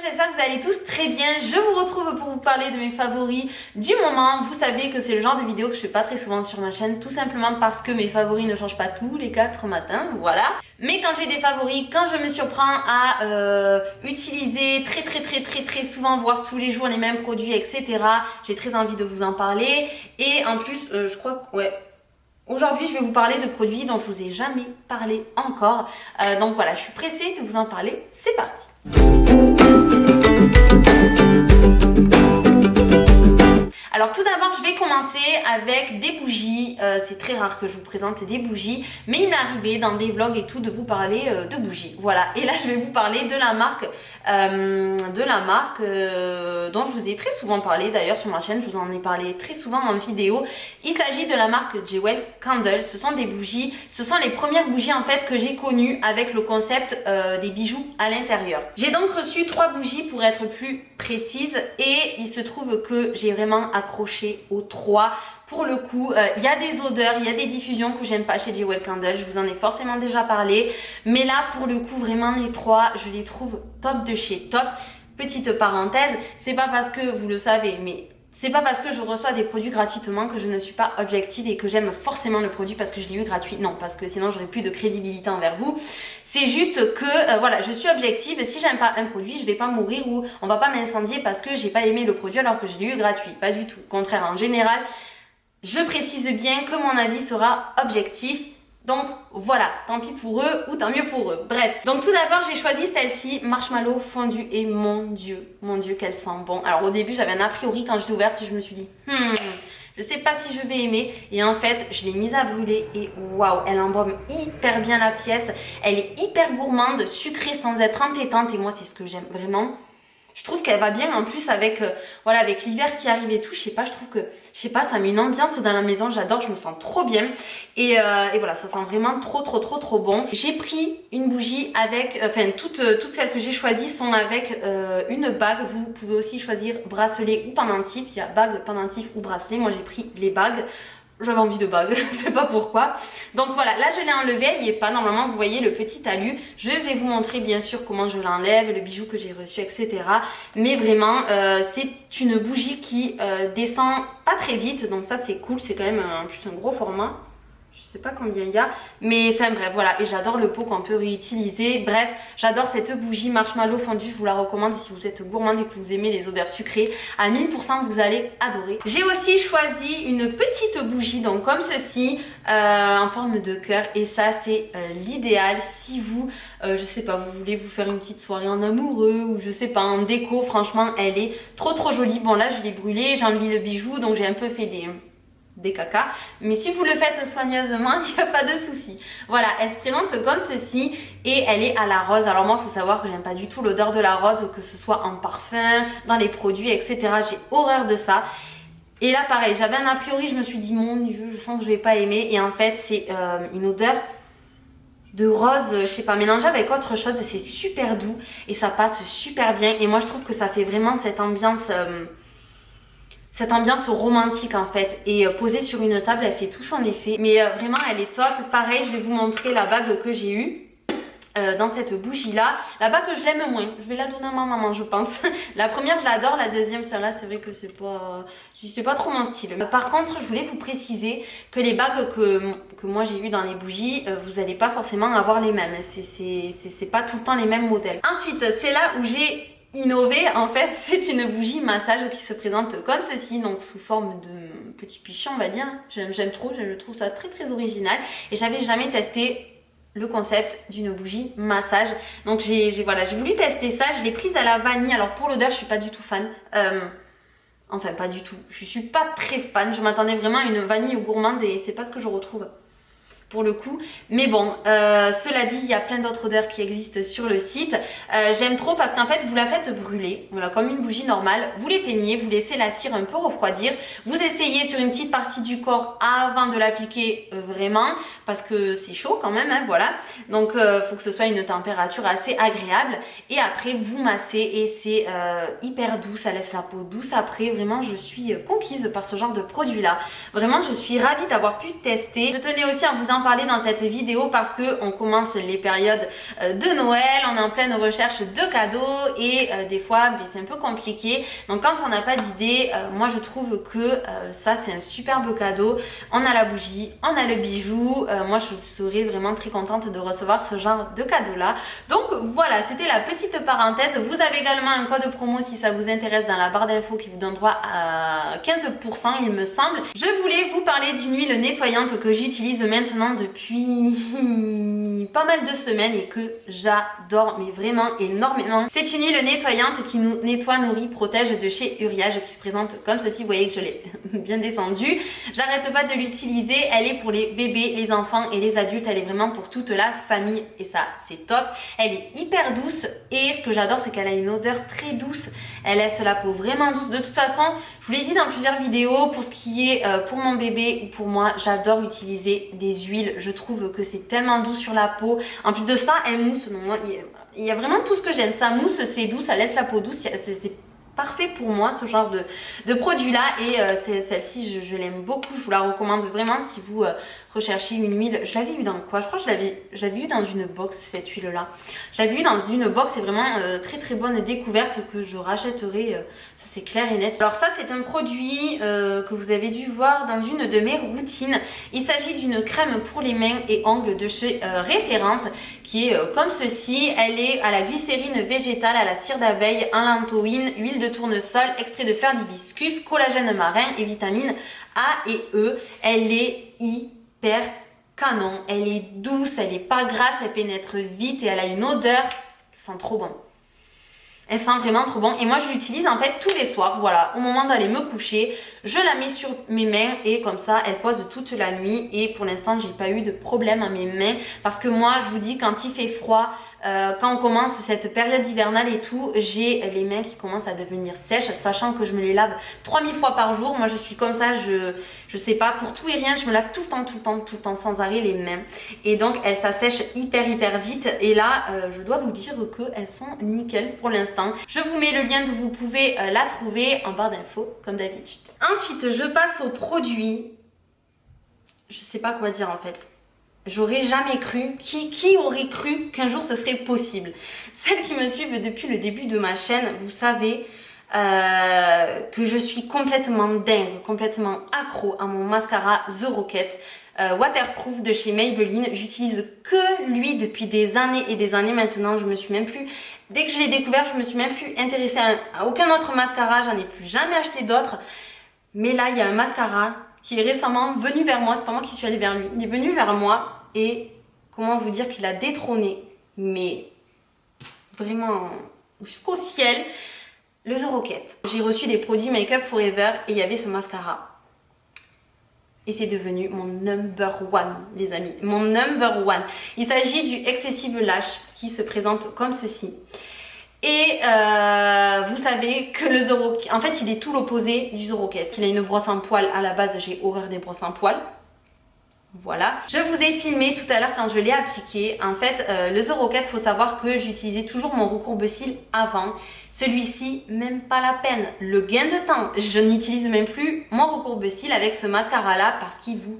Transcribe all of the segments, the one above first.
j'espère que vous allez tous très bien. Je vous retrouve pour vous parler de mes favoris du moment. Vous savez que c'est le genre de vidéo que je fais pas très souvent sur ma chaîne, tout simplement parce que mes favoris ne changent pas tous les 4 matins, voilà. Mais quand j'ai des favoris, quand je me surprends à utiliser très souvent, voire tous les jours les mêmes produits, etc., j'ai très envie de vous en parler. Et en plus, je crois que, ouais, aujourd'hui, je vais vous parler de produits dont je vous ai jamais parlé encore. Donc voilà, je suis pressée de vous en parler. C'est parti! Alors tout d'abord, je vais commencer avec des bougies. C'est très rare que je vous présente des bougies, mais il m'est arrivé dans des vlogs et tout de vous parler de bougies. Voilà, et là je vais vous parler de la marque, dont je vous ai très souvent parlé d'ailleurs sur ma chaîne. Je vous en ai parlé très souvent en vidéo. Il s'agit de la marque Jewel Candle. Ce sont des bougies, ce sont les premières bougies en fait que j'ai connues avec le concept des bijoux à l'intérieur. J'ai donc reçu 3 bougies pour être plus précise, et il se trouve que j'ai vraiment accroché aux 3. Pour le coup, il y a des odeurs, il y a des diffusions que j'aime pas chez Jewel Candle, je vous en ai forcément déjà parlé, mais là pour le coup vraiment les 3, je les trouve top de chez top. Petite parenthèse, c'est pas parce que vous le savez, mais c'est pas parce que je reçois des produits gratuitement que je ne suis pas objective et que j'aime forcément le produit parce que je l'ai eu gratuit. Non, parce que sinon j'aurais plus de crédibilité envers vous. C'est juste que voilà, je suis objective. Si j'aime pas un produit, je vais pas mourir ou on va pas m'incendier parce que j'ai pas aimé le produit alors que je l'ai eu gratuit. Pas du tout. Au contraire, en général, je précise bien que mon avis sera objectif. Donc voilà, tant pis pour eux ou tant mieux pour eux. Bref, donc tout d'abord j'ai choisi celle-ci, marshmallow fondu, et mon dieu qu'elle sent bon. Alors au début j'avais un a priori quand je l'ai ouverte, je me suis dit je sais pas si je vais aimer, et en fait je l'ai mise à brûler et waouh, elle embaume hyper bien la pièce. Elle est hyper gourmande, sucrée sans être entêtante, et moi c'est ce que j'aime vraiment. Je trouve qu'elle va bien en plus avec voilà, avec l'hiver qui arrive et tout. Je sais pas, je trouve que, je sais pas, ça met une ambiance dans la maison. J'adore, je me sens trop bien. Et voilà, ça sent vraiment trop bon. J'ai pris une bougie avec, enfin toutes celles que j'ai choisies sont avec une bague. Vous pouvez aussi choisir bracelet ou pendentif. Il y a bague, pendentif ou bracelet. Moi j'ai pris les bagues. J'avais envie de bague, je sais pas pourquoi. Donc voilà, là je l'ai enlevé, elle y est pas. Normalement vous voyez le petit talus. Je vais vous montrer bien sûr comment je l'enlève, le bijou que j'ai reçu, etc. Mais vraiment c'est une bougie qui descend pas très vite. Donc ça c'est cool, c'est quand même en plus un gros format. Je sais pas combien il y a, mais enfin bref voilà, et j'adore le pot qu'on peut réutiliser. Bref, j'adore cette bougie marshmallow fondue, je vous la recommande. Et si vous êtes gourmande et que vous aimez les odeurs sucrées, à 1000% vous allez adorer. J'ai aussi choisi une petite bougie, donc comme ceci, en forme de cœur, et ça c'est l'idéal si vous, je sais pas, vous voulez vous faire une petite soirée en amoureux, ou je sais pas, en déco. Franchement elle est trop jolie. Bon là je l'ai brûlée, j'ai enlevé le bijou, donc j'ai un peu fait des caca, mais si vous le faites soigneusement, il n'y a pas de souci. Voilà, elle se présente comme ceci et elle est à la rose. Alors moi, il faut savoir que j'aime pas du tout l'odeur de la rose, que ce soit en parfum, dans les produits, etc. J'ai horreur de ça. Et là, pareil, j'avais un a priori, je me suis dit, mon Dieu, je sens que je vais pas aimer. Et en fait, c'est une odeur de rose, je sais pas, mélangée avec autre chose, et c'est super doux et ça passe super bien. Et moi, je trouve que ça fait vraiment cette ambiance romantique en fait, et posée sur une table, elle fait tout son effet. Mais vraiment elle est top. Pareil, je vais vous montrer la bague que j'ai eue dans cette bougie là. La bague que je l'aime moins, je vais la donner à ma maman je pense. La première je l'adore, la deuxième celle-là c'est vrai que c'est pas trop mon style. Par contre je voulais vous préciser que les bagues que moi j'ai eues dans les bougies, vous n'allez pas forcément avoir les mêmes. C'est pas tout le temps les mêmes modèles. Ensuite c'est là où j'ai innové, en fait, c'est une bougie massage qui se présente comme ceci, donc sous forme de petit pichet on va dire. J'aime trop, je trouve ça très original, et j'avais jamais testé le concept d'une bougie massage. Donc j'ai voulu tester ça, je l'ai prise à la vanille. Alors pour l'odeur je suis pas du tout fan, enfin pas du tout, je suis pas très fan, je m'attendais vraiment à une vanille gourmande et c'est pas ce que je retrouve pour le coup. Mais bon, cela dit, il y a plein d'autres odeurs qui existent sur le site. J'aime trop parce qu'en fait, vous la faites brûler, voilà, comme une bougie normale. Vous l'éteignez, vous laissez la cire un peu refroidir. Vous essayez sur une petite partie du corps avant de l'appliquer vraiment, parce que c'est chaud quand même, hein, voilà. Donc, faut que ce soit une température assez agréable. Et après, vous massez et c'est hyper doux, ça laisse la peau douce après. Vraiment, je suis conquise par ce genre de produit-là. Vraiment, je suis ravie d'avoir pu tester. Je tenais aussi à vous en parler dans cette vidéo parce que on commence les périodes de Noël, on est en pleine recherche de cadeaux et des fois c'est un peu compliqué. Donc quand on n'a pas d'idée, moi je trouve que ça c'est un superbe cadeau. On a la bougie, on a le bijou. Moi je serais vraiment très contente de recevoir ce genre de cadeau là. Donc voilà, c'était la petite parenthèse. Vous avez également un code promo si ça vous intéresse dans la barre d'infos qui vous donne droit à 15% il me semble. Je voulais vous parler d'une huile nettoyante que j'utilise maintenant depuis pas mal de semaines et que j'adore mais vraiment énormément. C'est une huile nettoyante qui nous nettoie, nourrit, protège de chez Uriage qui se présente comme ceci. Vous voyez que je l'ai bien descendue. J'arrête pas de l'utiliser. Elle est pour les bébés, les enfants et les adultes. Elle est vraiment pour toute la famille et ça c'est top. Elle est hyper douce et ce que j'adore c'est qu'elle a une odeur très douce. Elle laisse la peau vraiment douce. De toute façon, je vous l'ai dit dans plusieurs vidéos, pour ce qui est pour mon bébé ou pour moi, j'adore utiliser des huiles. Je trouve que c'est tellement doux sur la peau. En plus de ça, elle mousse. Donc, il y a vraiment tout ce que j'aime. Ça mousse, c'est doux, ça laisse la peau douce. C'est parfait pour moi ce genre de produit là et celle-ci je l'aime beaucoup, je vous la recommande vraiment si vous recherchez une huile. Je l'avais eu dans quoi? Je crois que je l'avais eu dans une box cette huile là. Je l'avais eu dans une box, c'est vraiment très très bonne découverte que je rachèterai, ça c'est clair et net. Alors ça c'est un produit que vous avez dû voir dans une de mes routines. Il s'agit d'une crème pour les mains et ongles de chez Référence qui est comme ceci. Elle est à la glycérine végétale, à la cire d'abeille, un lantoïne, huile de tournesol, extrait de fleurs d'hibiscus, collagène marin et vitamines A et E. Elle est hyper canon, elle est douce, elle est pas grasse, elle pénètre vite et elle a une odeur qui sent trop bon. Elle sent vraiment trop bon et moi je l'utilise en fait tous les soirs, voilà, au moment d'aller me coucher, je la mets sur mes mains et comme ça elle pose toute la nuit et pour l'instant j'ai pas eu de problème à mes mains parce que moi je vous dis quand il fait froid, quand on commence cette période hivernale et tout, j'ai les mains qui commencent à devenir sèches, sachant que je me les lave 3000 fois par jour. Moi je suis comme ça, je sais pas, pour tout et rien, je me lave tout le temps sans arrêt les mains. Et donc elles s'assèchent hyper vite et là je dois vous dire qu'elles sont nickel pour l'instant. Je vous mets le lien d'où vous pouvez la trouver en barre d'infos comme d'habitude. Ensuite je passe au produit, je sais pas quoi dire en fait. J'aurais jamais cru, qui aurait cru qu'un jour ce serait possible? Celles qui me suivent depuis le début de ma chaîne, vous savez que je suis complètement dingue, complètement accro à mon mascara The Rocket waterproof de chez Maybelline. J'utilise que lui depuis des années et des années maintenant. Je me suis même plus, dès que je l'ai découvert, je me suis même plus intéressée à aucun autre mascara. J'en ai plus jamais acheté d'autres. Mais là, il y a un mascara qui est récemment venu vers moi, c'est pas moi qui suis allée vers lui, il est venu vers moi et comment vous dire qu'il a détrôné, mais vraiment jusqu'au ciel, le The Rocket. J'ai reçu des produits Make Up Forever et il y avait ce mascara. Et c'est devenu mon number one, les amis, mon number one. Il s'agit du Excessive Lash qui se présente comme ceci. Et vous savez que le The Rocket, en fait il est tout l'opposé du The Rocket. Il a une brosse en poils, à la base j'ai horreur des brosses en poils. Voilà. Je vous ai filmé tout à l'heure quand je l'ai appliqué. En fait le The Rocket, faut savoir que j'utilisais toujours mon recourbe-cils avant. Celui-ci, même pas la peine. Le gain de temps, je n'utilise même plus mon recourbe-cils avec ce mascara là parce qu'il vous...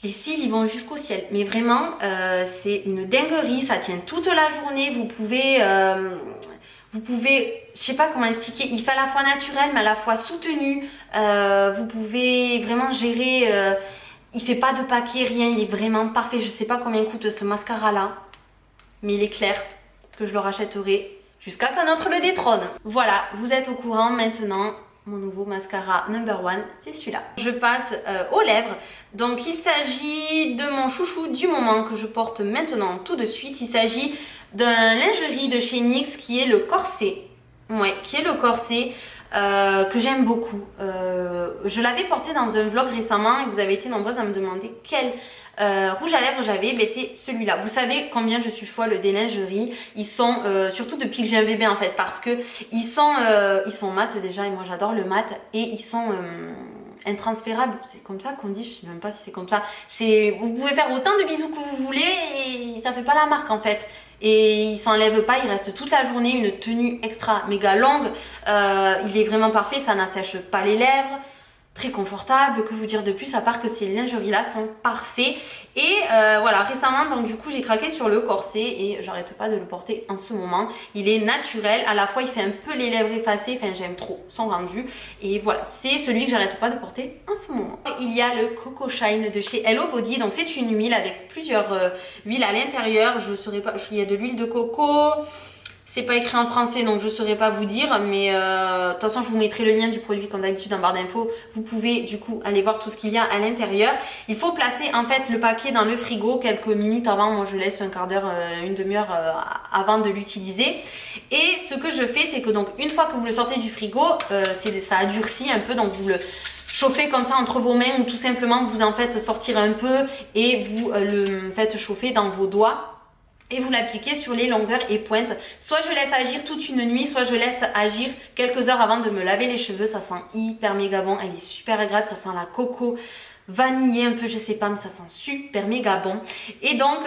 Les cils ils vont jusqu'au ciel, mais vraiment c'est une dinguerie, ça tient toute la journée, vous pouvez, je sais pas comment expliquer, il fait à la fois naturel mais à la fois soutenu, vous pouvez vraiment gérer, il fait pas de paquet, rien, il est vraiment parfait. Je sais pas combien coûte ce mascara là, mais il est clair que je le rachèterai jusqu'à qu'un autre le détrône. Voilà, vous êtes au courant maintenant. Mon nouveau mascara number one, c'est celui-là. Je passe aux lèvres. Donc il s'agit de mon chouchou du moment que je porte maintenant tout de suite. Il s'agit d'un lingerie de chez NYX qui est le corset. Ouais, qui est le corset que j'aime beaucoup. Je l'avais porté dans un vlog récemment et vous avez été nombreuses à me demander quel rouge à lèvres j'avais. Ben c'est celui-là. Vous savez combien je suis folle des lingeries. Ils sont, surtout depuis que j'ai un bébé en fait, parce que ils sont mat déjà et moi j'adore le mat et ils sont intransférables. C'est comme ça qu'on dit, je sais même pas si c'est comme ça. Vous pouvez faire autant de bisous que vous voulez et ça fait pas la marque en fait. Et il s'enlève pas, il reste toute la journée, une tenue extra méga longue. Il est vraiment parfait, ça n'assèche pas les lèvres. très confortable. Que vous dire de plus à part que ces lingeries là sont parfaits. Et voilà, récemment donc du coup j'ai craqué sur le corset et j'arrête pas de le porter en ce moment. Il est naturel, à la fois il fait un peu les lèvres effacées, enfin j'aime trop son rendu. Et voilà, c'est celui que j'arrête pas de porter en ce moment. Il y a le Coco Shine de chez Hello Body, donc c'est une huile avec plusieurs huiles à l'intérieur. Je saurais pas, il y a de l'huile de coco. C'est pas écrit en français donc je saurais pas vous dire, mais de toute façon je vous mettrai le lien du produit comme d'habitude en barre d'infos. Vous pouvez du coup aller voir tout ce qu'il y a à l'intérieur. Il faut placer en fait le paquet dans le frigo quelques minutes avant. Moi je laisse un quart d'heure, une demi-heure avant de l'utiliser. Et ce que je fais, c'est que donc une fois que vous le sortez du frigo, ça a durci un peu, donc vous le chauffez comme ça entre vos mains ou tout simplement vous en faites sortir un peu et vous le faites chauffer dans vos doigts. Et vous l'appliquez sur les longueurs et pointes. Soit je laisse agir toute une nuit, soit je laisse agir quelques heures avant de me laver les cheveux. Ça sent hyper méga bon, elle est super agréable, ça sent la coco vanillée un peu, je sais pas, mais ça sent super méga bon. Et donc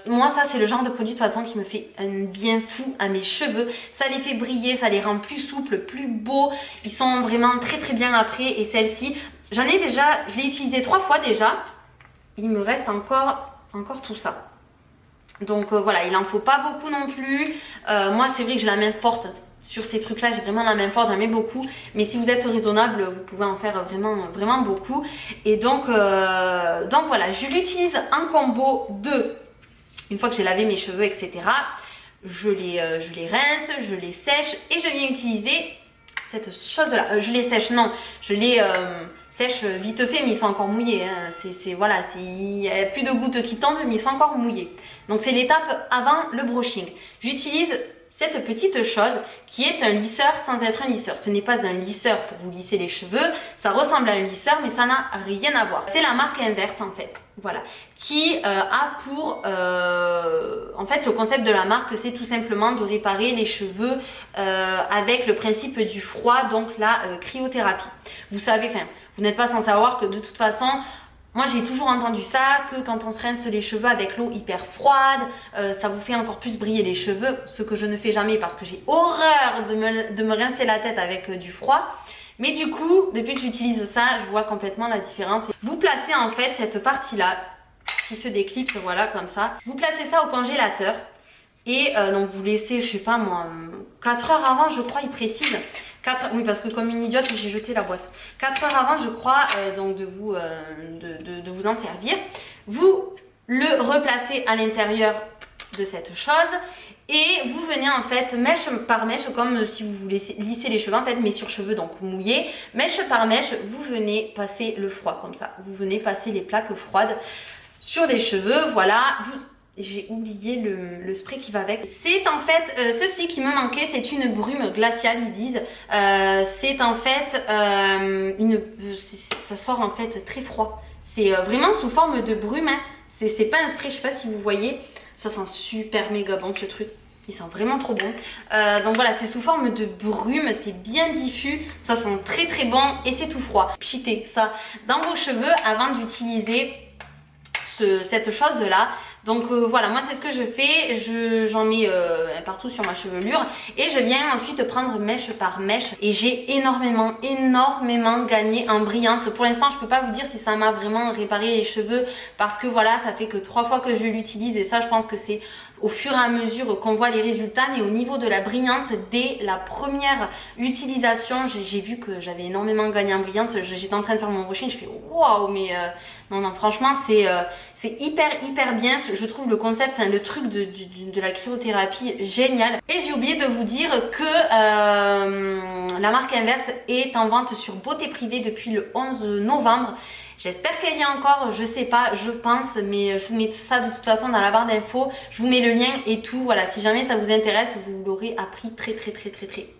moi ça c'est le genre de produit de toute façon qui me fait un bien fou à mes cheveux. Ça les fait briller, ça les rend plus souples, plus beaux. Ils sont vraiment très très bien après. Et celle-ci, je l'ai utilisée 3 fois déjà. Il me reste encore tout ça. Donc voilà, il en faut pas beaucoup non plus. Moi c'est vrai que j'ai la main forte sur ces trucs là, j'ai vraiment la main forte, j'en mets beaucoup. Mais si vous êtes raisonnable, vous pouvez en faire vraiment beaucoup. Et donc voilà, je l'utilise en combo de, une fois que j'ai lavé mes cheveux etc, je les rince, je les sèche et je viens utiliser cette chose là. Je les sèche, non, je les sèche vite fait, mais ils sont encore mouillés, hein. Voilà, il n'y a plus de gouttes qui tombent, mais ils sont encore mouillés. Donc c'est l'étape avant le brushing. J'utilise cette petite chose qui est un lisseur sans être un lisseur. Ce n'est pas un lisseur pour vous lisser les cheveux, ça ressemble à un lisseur mais ça n'a rien à voir. C'est la marque Inverse en fait, voilà, qui a pour... en fait le concept de la marque c'est tout simplement de réparer les cheveux avec le principe du froid, donc la cryothérapie. Vous savez, enfin vous n'êtes pas sans savoir que de toute façon, moi j'ai toujours entendu ça, que quand on se rince les cheveux avec l'eau hyper froide, ça vous fait encore plus briller les cheveux, ce que je ne fais jamais parce que j'ai horreur de me rincer la tête avec du froid. Mais du coup, depuis que j'utilise ça, je vois complètement la différence. Vous placez en fait cette partie-là, qui se déclipse, voilà, comme ça. Vous placez ça au congélateur. Et donc vous laissez, je sais pas moi, 4 heures avant, je crois, il précise. 4, oui, parce que comme une idiote, j'ai jeté la boîte. 4 heures avant, je crois, donc de vous en servir. Vous le replacez à l'intérieur de cette chose. Et vous venez en fait mèche par mèche, comme si vous voulez lisser les cheveux en fait, mais sur cheveux donc mouillés. Mèche par mèche, vous venez passer le froid comme ça. Vous venez passer les plaques froides sur les cheveux, voilà. J'ai oublié le spray qui va avec. C'est en fait ceci qui me manquait, c'est une brume glaciale, ils disent. C'est en fait ça sort en fait très froid. C'est vraiment sous forme de brume, hein. C'est pas un spray, je sais pas si vous voyez. Ça sent super méga bon ce truc. Il sent vraiment trop bon. Donc voilà, c'est sous forme de brume, c'est bien diffus, ça sent très très bon et c'est tout froid. Pchitez ça dans vos cheveux avant d'utiliser cette chose là. Donc voilà, moi c'est ce que je fais, j'en mets partout sur ma chevelure et je viens ensuite prendre mèche par mèche et j'ai énormément gagné en brillance. Pour l'instant je peux pas vous dire si ça m'a vraiment réparé les cheveux parce que voilà, ça fait que 3 fois que je l'utilise et ça je pense que c'est au fur et à mesure qu'on voit les résultats. Mais au niveau de la brillance, dès la première utilisation, j'ai vu que j'avais énormément gagné en brillance. J'étais en train de faire mon brushing, je fais waouh, mais non franchement c'est hyper bien. Je trouve le concept, enfin le truc de la cryothérapie génial. Et j'ai oublié de vous dire que la marque Inverse est en vente sur Beauté Privée depuis le 11 novembre. J'espère qu'elle y est encore, je sais pas, je pense, mais je vous mets ça de toute façon dans la barre d'infos. Je vous mets le lien et tout, voilà, si jamais ça vous intéresse, vous l'aurez à prix très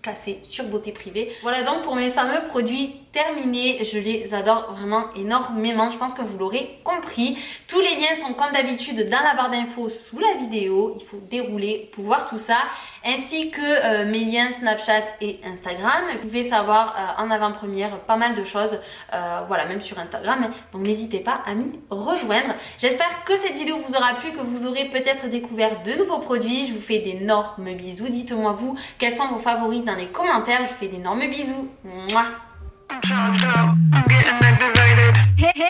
cassé sur Beauté Privée. Voilà donc pour mes fameux produits terminés, je les adore vraiment énormément, je pense que vous l'aurez compris. Tous les liens sont comme d'habitude dans la barre d'infos sous la vidéo, il faut dérouler pour voir tout ça, ainsi que mes liens Snapchat et Instagram. Vous pouvez savoir en avant-première pas mal de choses, voilà, même sur Instagram. Donc n'hésitez pas à m'y rejoindre. J'espère que cette vidéo vous aura plu, que vous aurez peut-être découvert de nouveaux produits. Je vous fais d'énormes bisous. Dites-moi vous quels sont vos favoris dans les commentaires. Je vous fais d'énormes bisous. Mouah.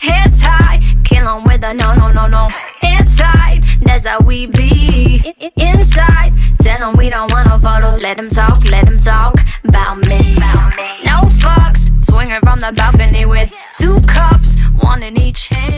Heads high, kill 'em with a no, no, no, no. Inside, that's how we be. Inside, tell 'em we don't want no photos. Let 'em talk about me. No fucks, swinging from the balcony with 2 cups, one in each hand.